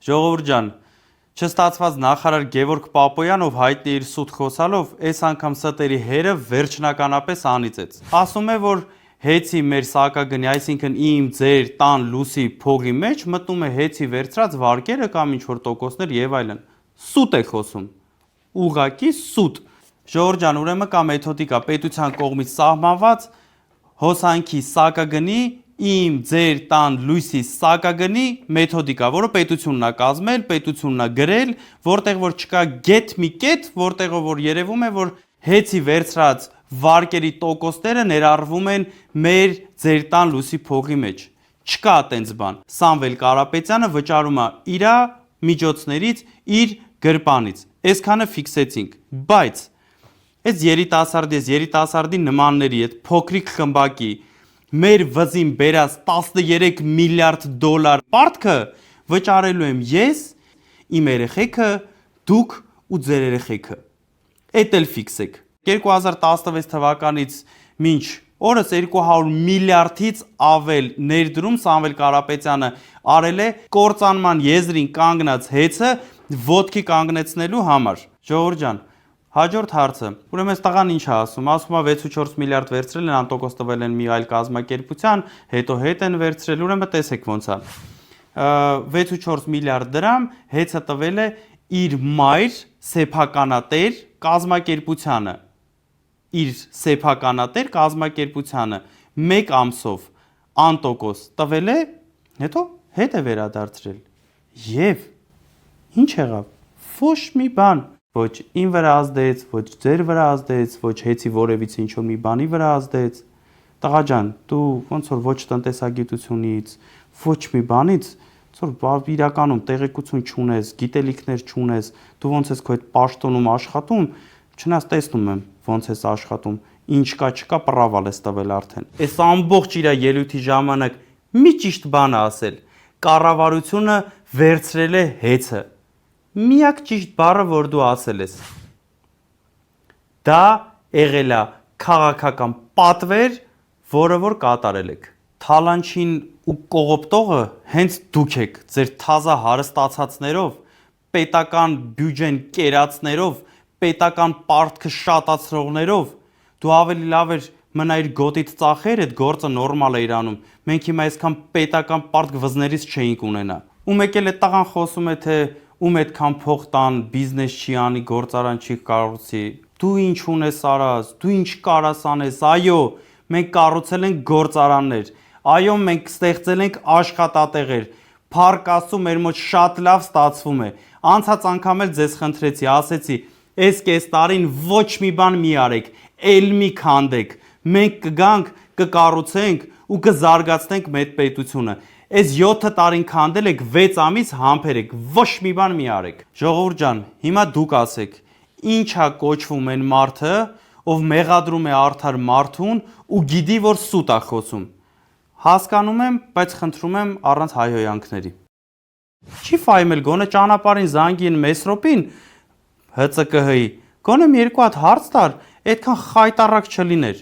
Ժողովուրդ ջան, չստացված նախարար Գևորգ Պապոյանով հայտնի իր սուտ խոսալով, այս անգամ ստերի հերը վերջնականապես անիծեց։ Ասում է, որ հեծի մեր սակագնի, այսինքն իմ, ձեր, տան, լուսի փողի մեջ մտնում է հեծի վերցրած վարկերը կամ ինչ-որ տոկոսներ եւ այլն։ Սուտ է խոսում։ Ուղղակի սուտ։ Ժողովուրդ ջան, ուրեմն կա մեթոդիկա պետության կողմից սահմանված հոսանքի սակագնի, իմ, ձեր, տան, լույսի սակագնի մեթոդիկա, որը պետությունն է կազմել, պետությունն է գրել, որտեղ որ չկա գետ մի կետ, որտեղով որ երևում է, որ հեծի վերցրած վարկերի տոկոսները ներառվում են մեր ձեր տան լուսի փողի մեջ։ Չկա այդպես բան։ Սամվել Կարապետյանը վճարում է իր միջոցներից, իր գրպանից։ Այսքանը ֆիքսեցինք։ Բայց այս երիտասարդի նմանների այդ փոքրիկ խմբակի մեր վզին բերած 13 միլիարդ դոլար պարտքը վճարելու եմ ես, իմ երեխեքը, դուք ու ձեր երեխեքը։ Էդ էլ ֆիքսեք։ 2016 թվականից մինչ օրս 200 միլիարդից ավել ներդրում Սամվել Կարապետյանը արել է կործանման եզրին կանգնած հեծը ոտքի կանգնեցնելու համար։ Ժողովուրդ ջան, հաջորդ հարցը։ Ուրեմն այս տղան ինչ է ասում։ Ասում է 6.4 միլիարդ վերցրել են, անտոկոս տվել են մի այլ կազմակերպության, հետո հետ են վերցրել։ Ուրեմն տեսեք ոնց է։ 6.4 միլիարդ դրամ հեծը տվել է իր մայր սեփականատեր կազմակերպությանը։ Իր սեփականատեր կազմակերպությանը 1 ամսով անտոկոս տվել է, հետո հետ է վերադարձրել։ Եվ ինչ եղավ։ Ոչ մի բան, ոչ ին վրա ազդեց, ոչ ձեր վրա ազդեց, ոչ հեծի որևիցե ինչ որ մի բանի վրա ազդեց։ Տղա ջան, դու ոնց որ ոչ տնտեսագիտությունից, ոչ մի բանից, ոնց որ իրականում տեղեկություն չունես, գիտելիքներ չունես, դու ոնց ես քո այդ պաշտոնում աշխատում, չնայած տեսնում եմ ոնց ես աշխատում, ինչ կա չկա պրավալ ես տվել արդեն։ Այս ամբողջ իր ելույթի ժամանակ մի ճիշտ բան ասել։ Կառավարությունը վերցրել է հեծը։ Միակ ճիշտ բառը, որ դու ասել ես։ Դա եղել է քաղաքական պատվեր, որը որ կատարել եք։ Թալանչին ու կողոպտողը հենց դուք եք, ձեր թազա հարստացածներով, պետական բյուջեն կերածներով, պետական պարտքը շատացրողներով, դու ավելի լավ էր մնայր գոտիդ ծախեր, այդ գործը նորմալ է իրանում։ Մենք հիմա այսքան պետական պարտք վզներից չէինք ունենա։ Ու մեկ էլ այդ տղան խոսում է, թե ում այդքան փող տան, բիզնես չի անի, գործարան չի կառուցի։ Դու ինչ ունես արած, դու ինչ կարաս անես, այո, մենք կառուցել ենք գործարաններ, այո, մենք ստեղծել ենք աշխատատեղեր, փառք Աստծո, մեր մոտ շատ լավ ստացվում է։ Անցած անգամ էլ ձեզ խնդրեցի, ասեցի, այս կես տարին ոչ մի բան մի արեք, էլ մի քանդեք, մենք կգանք, կկառուցենք ու կզարգացնենք մեր պետությունը։ Այս 7 տարին քանդել եք, 6 ամիս համբեր եք, ոչ մի բան մի արեք։ Ժողովուրդ ջան, հիմա դուք ասեք, ինչ է կոչվում այն մարդը, ով մեղադրում է արդար մարդուն ու գիտի, որ սուտ է խոսում։ Հասկանում եմ, բայց խնդրում եմ առանց հայհոյանքների։ Չի ֆայմել գոնե ճանապարհին զանգին Մեսրոպին ՀՑԿՀ-ի, գոնե մի երկու հատ հարց տար, այդքան խայտարակ չլիներ։